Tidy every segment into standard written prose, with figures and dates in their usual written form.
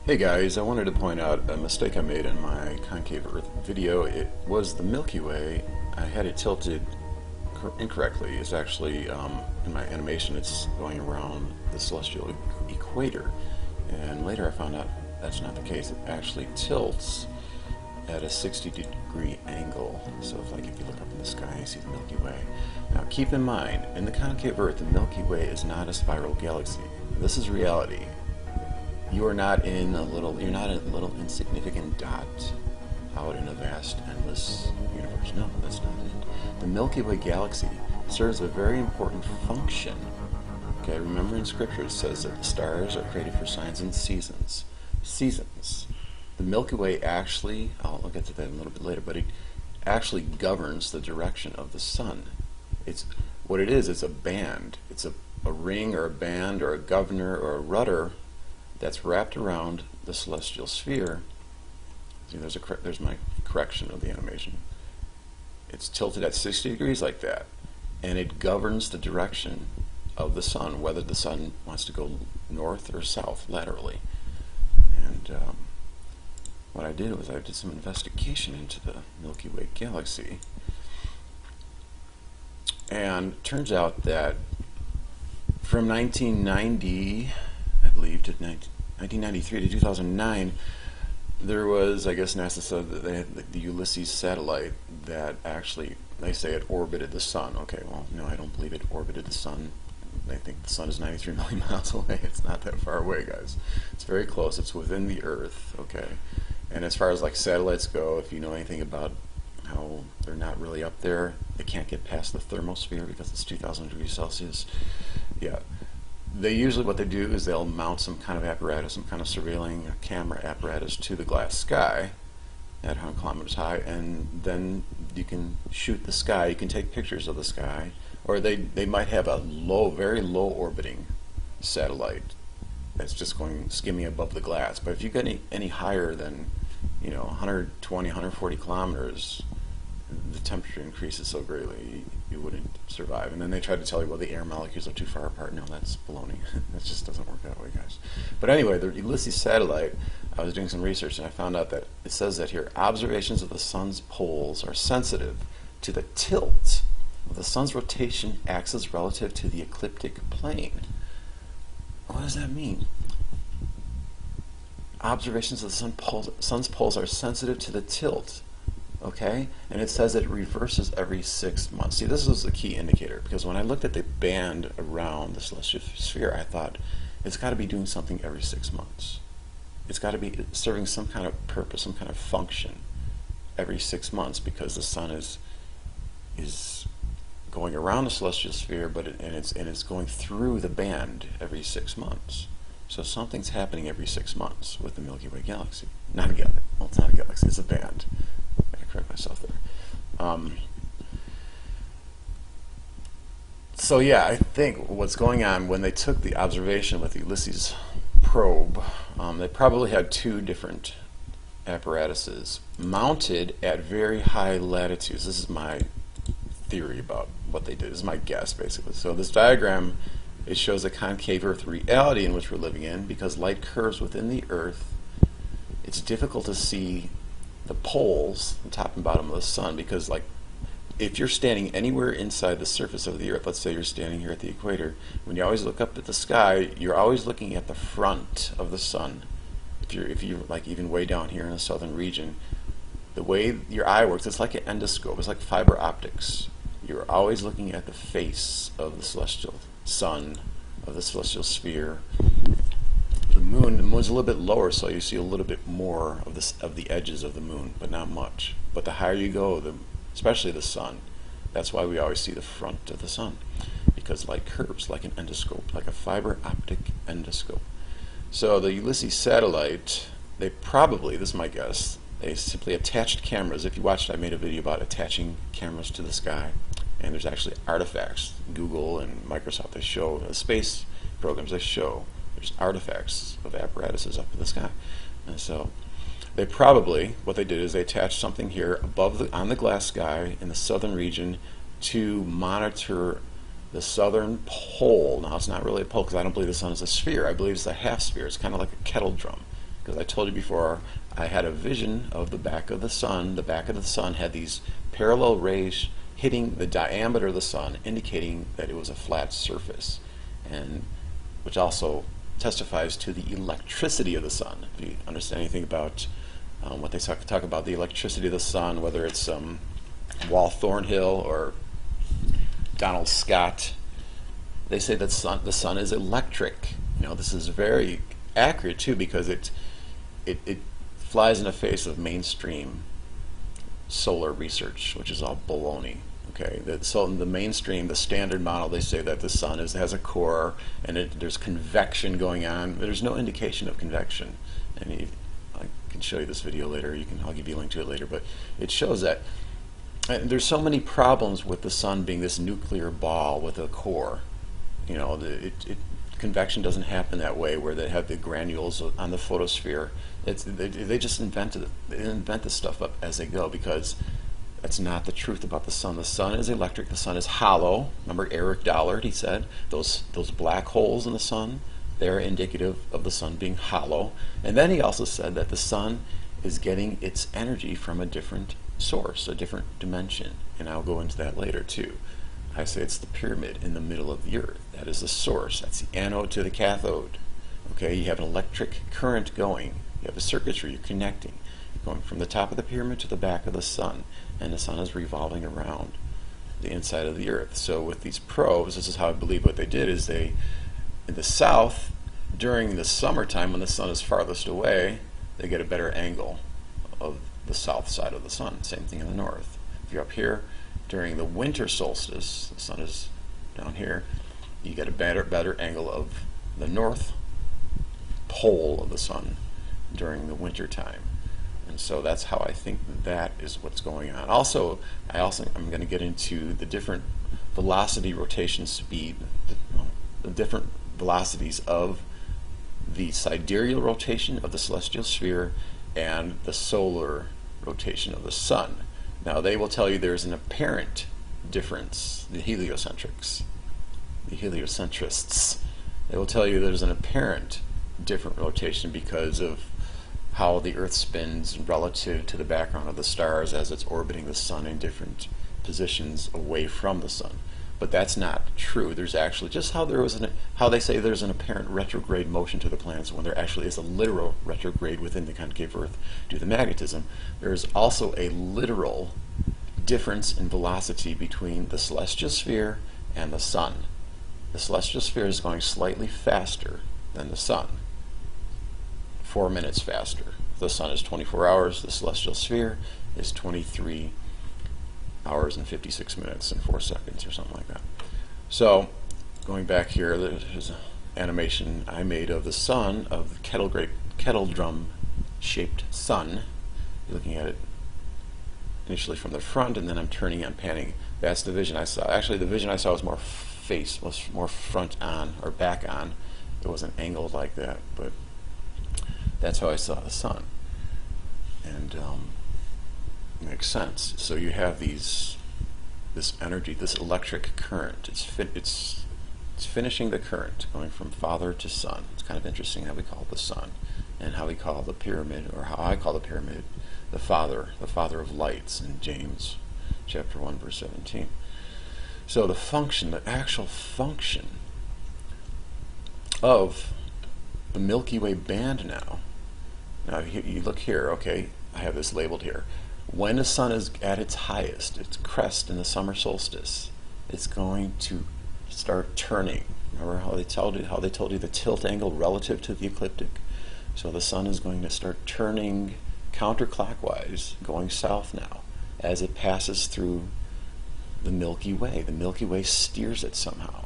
Hey guys, I wanted to point out a mistake I made in my concave Earth video. It was the Milky Way. I had it tilted incorrectly. It's actually, in my animation, it's going around the celestial equator. And later I found out that's not the case. It actually tilts at a 60-degree angle. So if you look up in the sky, you see the Milky Way. Now keep in mind, in the concave Earth, the Milky Way is not a spiral galaxy. This is reality. You're not in a little insignificant dot out in a vast, endless universe. No, that's not it. The Milky Way galaxy serves a very important function. Okay, remember in Scripture it says that the stars are created for signs and seasons. Seasons. The Milky Way actually, I'll get to that in a little bit later, but it actually governs the direction of the sun. It's what it is. It's a band. It's a ring or a band or a governor or a rudder that's wrapped around the celestial sphere. See, there's my correction of the animation. It's tilted at 60 degrees like that, and it governs the direction of the sun, whether the sun wants to go north or south laterally. And what I did was I did some investigation into the Milky Way galaxy, and it turns out that from 1990, I believe, to 1993 to 2009, there was, I guess NASA said that they had the Ulysses satellite that actually, they say it orbited the sun. Okay, well, no, I don't believe it orbited the sun. They think the sun is 93 million miles away. It's not that far away, guys. It's very close. It's within the Earth, okay? And as far as like satellites go, if you know anything about how they're not really up there, they can't get past the thermosphere because it's 2,000 degrees Celsius. Yeah. They usually, what they do is they'll mount some kind of apparatus, some kind of surveilling camera apparatus to the glass sky at 100 kilometers high, and then you can shoot the sky. You can take pictures of the sky, or they might have a very low orbiting satellite that's just going skimming above the glass. But if you get any higher than 120, 140 kilometers, the temperature increases so greatly you wouldn't survive. And then they try to tell you, well, the air molecules are too far apart. No, that's baloney. That just doesn't work that way, guys. But anyway, the Ulysses satellite, I was doing some research and I found out that it says that here, observations of the sun's poles are sensitive to the tilt of the sun's rotation axis relative to the ecliptic plane. What does that mean? Observations of the sun's poles are sensitive to the tilt. Okay, and it says that it reverses every 6 months. See, this is the key indicator, because when I looked at the band around the celestial sphere, I thought it's got to be doing something every 6 months. It's got to be serving some kind of purpose, some kind of function every 6 months, because the sun is going around the celestial sphere, but it's going through the band every 6 months. So something's happening every 6 months with the Milky Way galaxy. Not a galaxy. Well, it's not a galaxy. It's a band. Correct myself there. So yeah, I think what's going on when they took the observation with the Ulysses probe, they probably had two different apparatuses mounted at very high latitudes. This is my theory about what they did. This is my guess, basically. So this diagram, it shows a concave Earth reality in which we're living in, because light curves within the Earth. It's difficult to see the poles, the top and bottom of the sun, because like if you're standing anywhere inside the surface of the Earth, let's say you're standing here at the equator, when you always look up at the sky, you're always looking at the front of the sun. If you're like even way down here in the southern region, the way your eye works, it's like an endoscope. It's like fiber optics. You're always looking at the face of the celestial sun, of the celestial sphere. The moon's a little bit lower, so you see a little bit more of the edges of the moon, but not much. But the higher you go, especially the sun, that's why we always see the front of the sun, because light curves like an endoscope, like a fiber optic endoscope. So the Ulysses satellite, they probably, this is my guess, they simply attached cameras. If you watched, I made a video about attaching cameras to the sky, and there's actually artifacts. Google and Microsoft, they show, space programs, they show there's artifacts of apparatuses up in the sky. And so they probably, what they did is they attached something here above on the glass sky in the southern region to monitor the southern pole. Now it's not really a pole, because I don't believe the sun is a sphere. I believe it's a half sphere. It's kind of like a kettle drum. because I told you before, I had a vision of the back of the sun. The back of the sun had these parallel rays hitting the diameter of the sun, indicating that it was a flat surface, and which also testifies to the electricity of the sun. If you understand anything about what they talk about the electricity of the sun, whether it's Wal Thornhill or Donald Scott, they say that the sun is electric. This is very accurate too, because it flies in the face of mainstream solar research, which is all baloney. Okay, so in the mainstream, the standard model, they say that the sun has a core and there's convection going on. There's no indication of convection. And I can show you this video later. I'll give you a link to it later. But it shows that there's so many problems with the sun being this nuclear ball with a core. Convection doesn't happen that way, where they have the granules on the photosphere. They just invent this stuff up as they go, because that's not the truth about the sun. The sun is electric. The sun is hollow. Remember Eric Dollard, he said, those black holes in the sun, they're indicative of the sun being hollow. And then he also said that the sun is getting its energy from a different source, a different dimension. And I'll go into that later too. I say it's the pyramid in the middle of the earth. That is the source. That's the anode to the cathode. Okay, you have an electric current going. You have a circuitry, you're connecting, going from the top of the pyramid to the back of the sun. And the sun is revolving around the inside of the earth. So with these probes, this is how I believe what they did is in the south, during the summertime when the sun is farthest away, they get a better angle of the south side of the sun. Same thing in the north. If you're up here, during the winter solstice, the sun is down here, you get a better angle of the north pole of the sun during the winter time. And so that's how I think that is what's going on. I'm going to get into the different velocity, rotation, speed, the different velocities of the sidereal rotation of the celestial sphere and the solar rotation of the sun. Now they will tell you there's an apparent difference, the heliocentrists, they will tell you there's an apparent different rotation because of how the Earth spins relative to the background of the stars as it's orbiting the sun in different positions away from the sun. But that's not true. There's actually, just how how they say there's an apparent retrograde motion to the planets when there actually is a literal retrograde within the concave Earth due to magnetism, there is also a literal difference in velocity between the celestial sphere and the sun. The celestial sphere is going slightly faster than the sun. 4 minutes faster. The sun is 24 hours, the celestial sphere is 23 hours and 56 minutes and 4 seconds or something like that. So going back here, there's an animation I made of the sun, of the kettle drum shaped sun. You're looking at it initially from the front, and then I'm turning and panning. That's the vision I saw. Actually, the vision I saw was more front on or back on. It wasn't angled like that, but that's how I saw the sun. And makes sense. So you have this energy, this electric current. It's finishing the current, going from father to son. It's kind of interesting how we call it the sun, and how we call the pyramid, or how I call the pyramid, the father of lights in James chapter 1 verse 17. So the actual function of the Milky Way band now you look here, okay, I have this labeled here. When the sun is at its highest, its crest in the summer solstice, it's going to start turning. Remember how they told you the tilt angle relative to the ecliptic? So the sun is going to start turning counterclockwise, going south now, as it passes through the Milky Way. The Milky Way steers it somehow.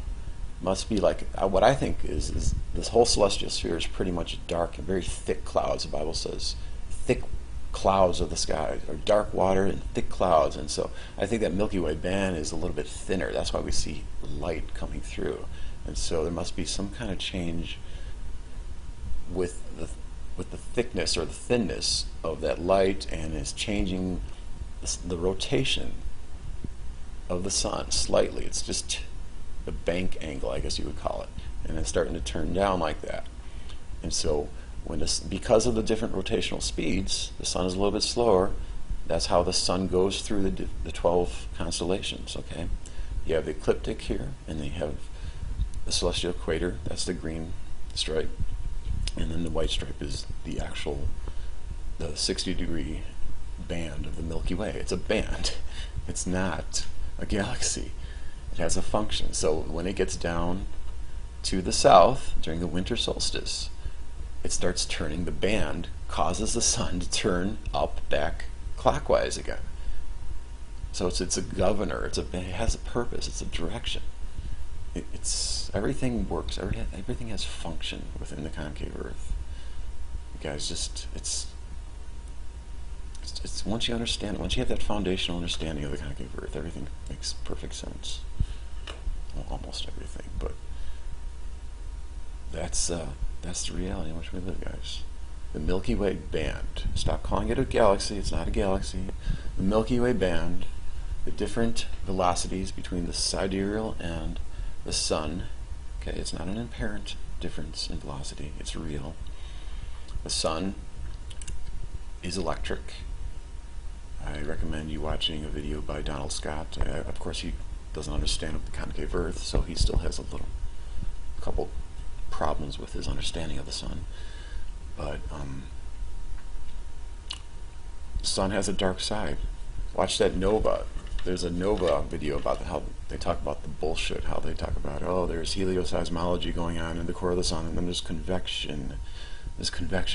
Must be like, what I think is this whole celestial sphere is pretty much dark and very thick clouds. The Bible says thick clouds of the sky, or dark water and thick clouds. And so I think that Milky Way band is a little bit thinner. That's why we see light coming through. And so there must be some kind of change with the thickness or the thinness of that light, and is changing the rotation of the sun slightly. It's just a bank angle, I guess you would call it, and it's starting to turn down like that. And so Because of the different rotational speeds, the sun is a little bit slower. That's how the sun goes through the 12 constellations. Okay, you have the ecliptic here, and then you have the celestial equator. That's the green stripe, and then the white stripe is the 60-degree band of the Milky Way. It's a band. It's not a galaxy. It has a function. So when it gets down to the south during the winter solstice, it starts turning. The band causes the sun to turn back clockwise again. So it's a governor. It has a purpose. It's a direction. Everything works. Everything has function within the concave Earth. You guys, it's once you understand it, once you have that foundational understanding of the concave Earth, everything makes perfect sense. Well, almost everything, but that's the reality in which we live, guys. The Milky Way band. Stop calling it a galaxy. It's not a galaxy. The Milky Way band, the different velocities between the sidereal and the sun. Okay, it's not an apparent difference in velocity. It's real. The sun is electric. I recommend you watching a video by Donald Scott. Of course, he doesn't understand the concave Earth, so he still has a couple problems with his understanding of the sun. But the sun has a dark side. Watch that nova. There's a nova video about how they talk about the bullshit, how they talk about, oh, there's helioseismology going on in the core of the sun, and then there's convection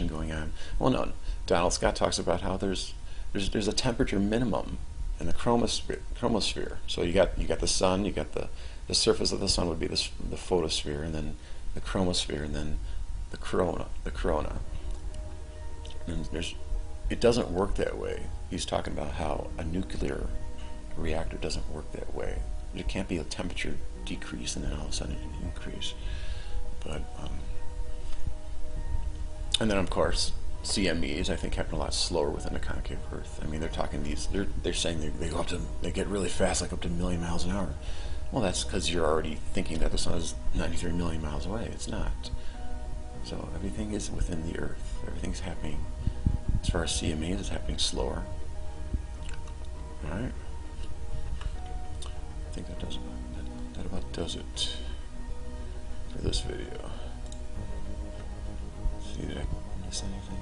going on. Well, no, Donald Scott talks about how there's a temperature minimum in the chromosphere. So you got the sun, you got the surface of the sun would be the photosphere, and then the chromosphere, and then the corona. And it doesn't work that way. He's talking about how a nuclear reactor doesn't work that way. There can't be a temperature decrease and then all of a sudden an increase. But and then of course CMEs I think happen a lot slower within the concave Earth. I mean, they're talking they're saying they get really fast, like up to 1 million miles an hour. Well, that's because you're already thinking that the sun is 93 million miles away. It's not. So everything is within the Earth. Everything's happening, as far as CMEs, it's happening slower. Alright. I think that about does it for this video. See, did I miss anything?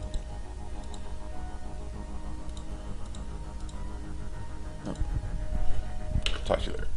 No. Talk to you later.